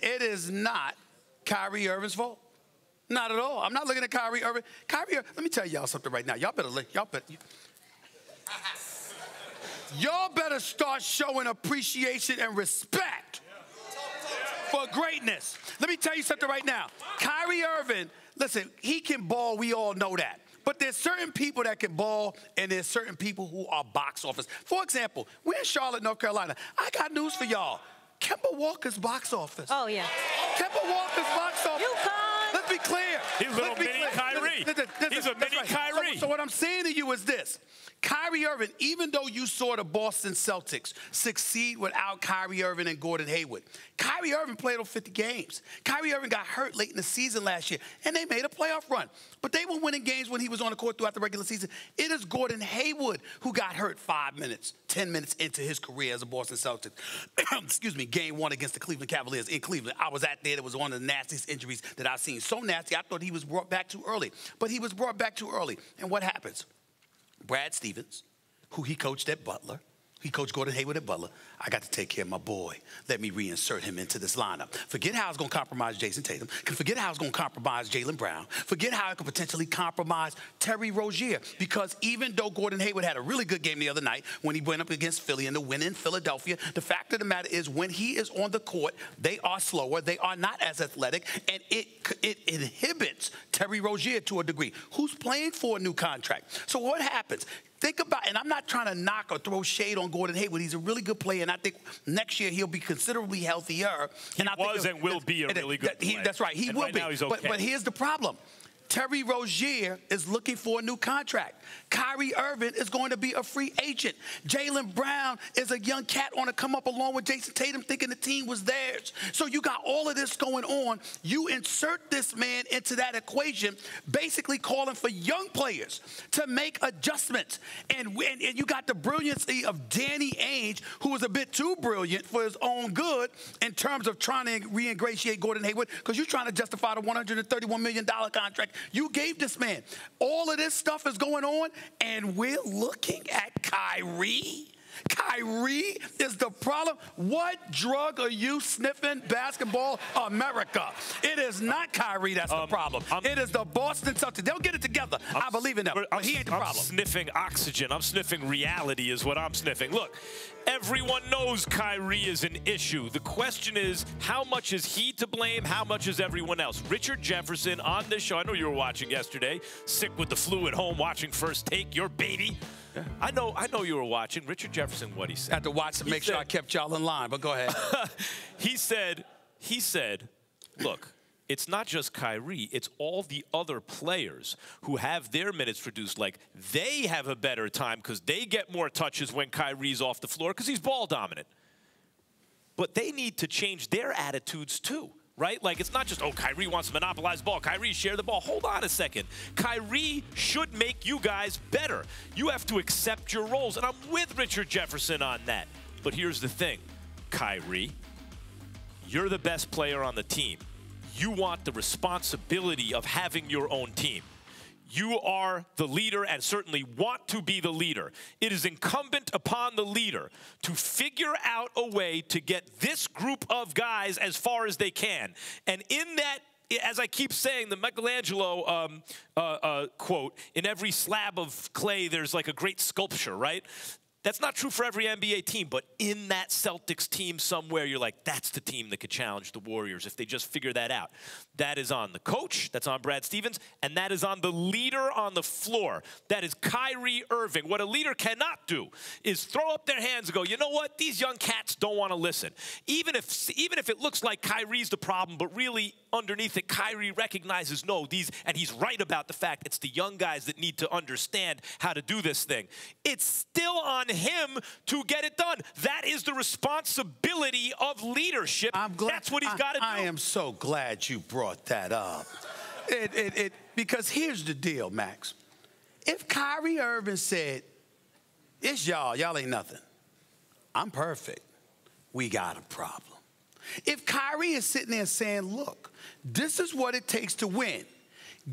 It is not Kyrie Irving's fault. Not at all. I'm not looking at Kyrie Irving. Let me tell y'all something right now. Y'all better start showing appreciation and respect for greatness. Let me tell you something right now. Kyrie Irving, listen, he can ball. We all know that. But there's certain people that can ball, and there's certain people who are box office. For example, we're in Charlotte, North Carolina. I got news for y'all. Kemba Walker's box office. Oh, yeah. Kemba Walker's box office. UConn. Let's be clear. He's a little mini Kyrie. He's a mini Kyrie. So what I'm saying to you is this. Kyrie Irving, even though you saw the Boston Celtics succeed without Kyrie Irving and Gordon Hayward, Kyrie Irving played over 50 games. Kyrie Irving got hurt late in the season last year, and they made a playoff run. But they were winning games when he was on the court throughout the regular season. It is Gordon Hayward who got hurt 5 minutes, 10 minutes into his career as a Boston Celtics. Excuse me, game 1 against the Cleveland Cavaliers in Cleveland. I was at there. It was one of the nastiest injuries that I've seen. So nasty, I thought he was brought back too early. But he was brought back too early. And what happens? Brad Stevens, who he coached at Butler. He coached Gordon Hayward at Butler. I got to take care of my boy. Let me reinsert him into this lineup. Forget how it's going to compromise Jason Tatum. Forget how it's going to compromise Jaylen Brown. Forget how it could potentially compromise Terry Rozier. Because even though Gordon Hayward had a really good game the other night when he went up against Philly and the win in Philadelphia, the fact of the matter is when he is on the court, they are slower. They are not as athletic. And it inhibits Terry Rozier to a degree, who's playing for a new contract. So what happens? Think about, and I'm not trying to knock or throw shade on Gordon Hayward. He's a really good player, and I think next year he'll be considerably healthier. He was and will be a really good player. That's right, he will be. Now he's okay. But here's the problem. Terry Rozier is looking for a new contract. Kyrie Irving is going to be a free agent. Jaylen Brown is a young cat on to come up along with Jason Tatum thinking the team was theirs. So you got all of this going on. You insert this man into that equation, basically calling for young players to make adjustments. And you got the brilliancy of Danny Ainge, who was a bit too brilliant for his own good in terms of trying to re-ingratiate Gordon Hayward, because you're trying to justify the $131 million contract you gave this man. All of this stuff is going on, and we're looking at Kyrie. Kyrie is the problem. What drug are you sniffing, Basketball America? It is not Kyrie that's the problem. It is the Boston Celtics. They'll get it together. I believe in them, but he ain't the problem. I'm sniffing oxygen. I'm sniffing reality is what I'm sniffing. Look, everyone knows Kyrie is an issue. The question is, how much is he to blame? How much is everyone else? Richard Jefferson on this show, I know you were watching yesterday, sick with the flu at home, watching First Take, your baby. Yeah. I know you were watching. Richard Jefferson, what he said. I had to watch to make sure I kept y'all in line, but go ahead. He said, look, it's not just Kyrie, it's all the other players who have their minutes reduced. Like, they have a better time because they get more touches when Kyrie's off the floor because he's ball dominant. But they need to change their attitudes too. Right? Like, it's not just, oh, Kyrie wants to monopolize the ball. Kyrie, share the ball. Hold on a second. Kyrie should make you guys better. You have to accept your roles, and I'm with Richard Jefferson on that. But here's the thing, Kyrie, you're the best player on the team. You want the responsibility of having your own team. You are the leader and certainly want to be the leader. It is incumbent upon the leader to figure out a way to get this group of guys as far as they can. And in that, as I keep saying, the Michelangelo quote, in every slab of clay, there's like a great sculpture, right? That's not true for every NBA team, but in that Celtics team somewhere, you're like, that's the team that could challenge the Warriors if they just figure that out. That is on the coach, that's on Brad Stevens, and that is on the leader on the floor. That is Kyrie Irving. What a leader cannot do is throw up their hands and go, you know what, these young cats don't want to listen. Even if it looks like Kyrie's the problem, but really underneath it, Kyrie recognizes, no, and he's right about the fact it's the young guys that need to understand how to do this thing. It's still on him to get it done. That is the responsibility of leadership. That's what he's got to do. I am so glad you brought that up. Because here's the deal, Max. If Kyrie Irving said, it's y'all ain't nothing. I'm perfect. We got a problem. If Kyrie is sitting there saying, look, this is what it takes to win.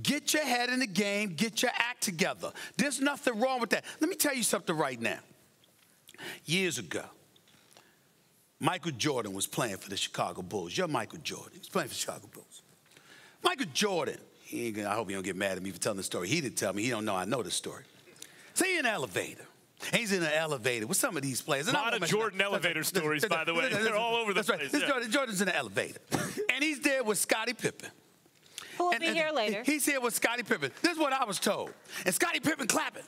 Get your head in the game. Get your act together. There's nothing wrong with that. Let me tell you something right now. Years ago, Michael Jordan was playing for the Chicago Bulls. You're Michael Jordan. He was playing for the Chicago Bulls. Michael Jordan, I hope he don't get mad at me for telling the story. He didn't tell me. He don't know I know the story. So he's in an elevator. He's in an elevator with some of these players. A lot of Jordan elevator stories, by the way. They're all over the place. Right. Jordan's in an elevator. And he's there with Scottie Pippen. Who'll be here later. He's here with Scottie Pippen. This is what I was told. And Scottie Pippen clapping.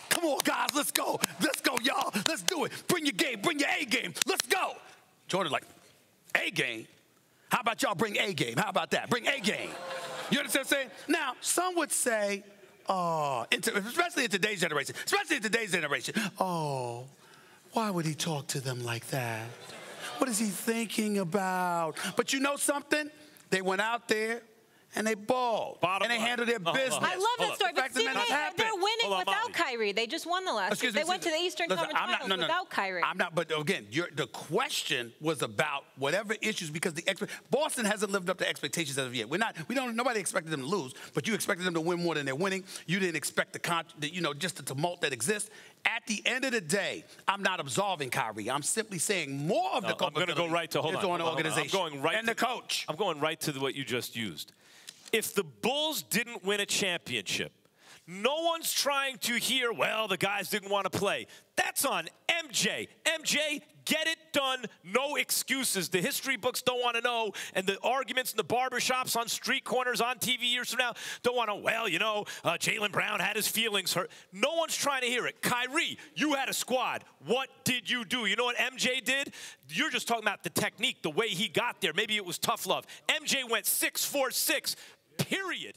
Come on, guys, let's go. Let's go, y'all. Let's do it. Bring your game. Bring your A game. Let's go. Jordan's like, A game? How about y'all bring A game? How about that? Bring A game. You understand what I'm saying? Now, some would say, oh, especially in today's generation, oh, why would he talk to them like that? What is he thinking about? But you know something? They went out there and they balled. And they handled their business. I love that story. But see, they're winning without Kyrie. They just won the last week. They went to the Eastern Conference Finals without Kyrie. But again, the question was about whatever issues, because Boston hasn't lived up to expectations as of yet. Nobody expected them to lose, but you expected them to win more than they're winning. You didn't expect just the tumult that exists. At the end of the day, I'm not absolving Kyrie. I'm simply saying more of the culpability is on the organization and the coach. I'm going right to what you just used. If the Bulls didn't win a championship, no one's trying to hear, well, the guys didn't want to play. That's on MJ. MJ, get it done. No excuses. The history books don't want to know, and the arguments in the barbershops, on street corners, on TV years from now don't want to, well, Jaylen Brown had his feelings hurt. No one's trying to hear it. Kyrie, you had a squad. What did you do? You know what MJ did? You're just talking about the technique, the way he got there. Maybe it was tough love. MJ went 6-4-6, period.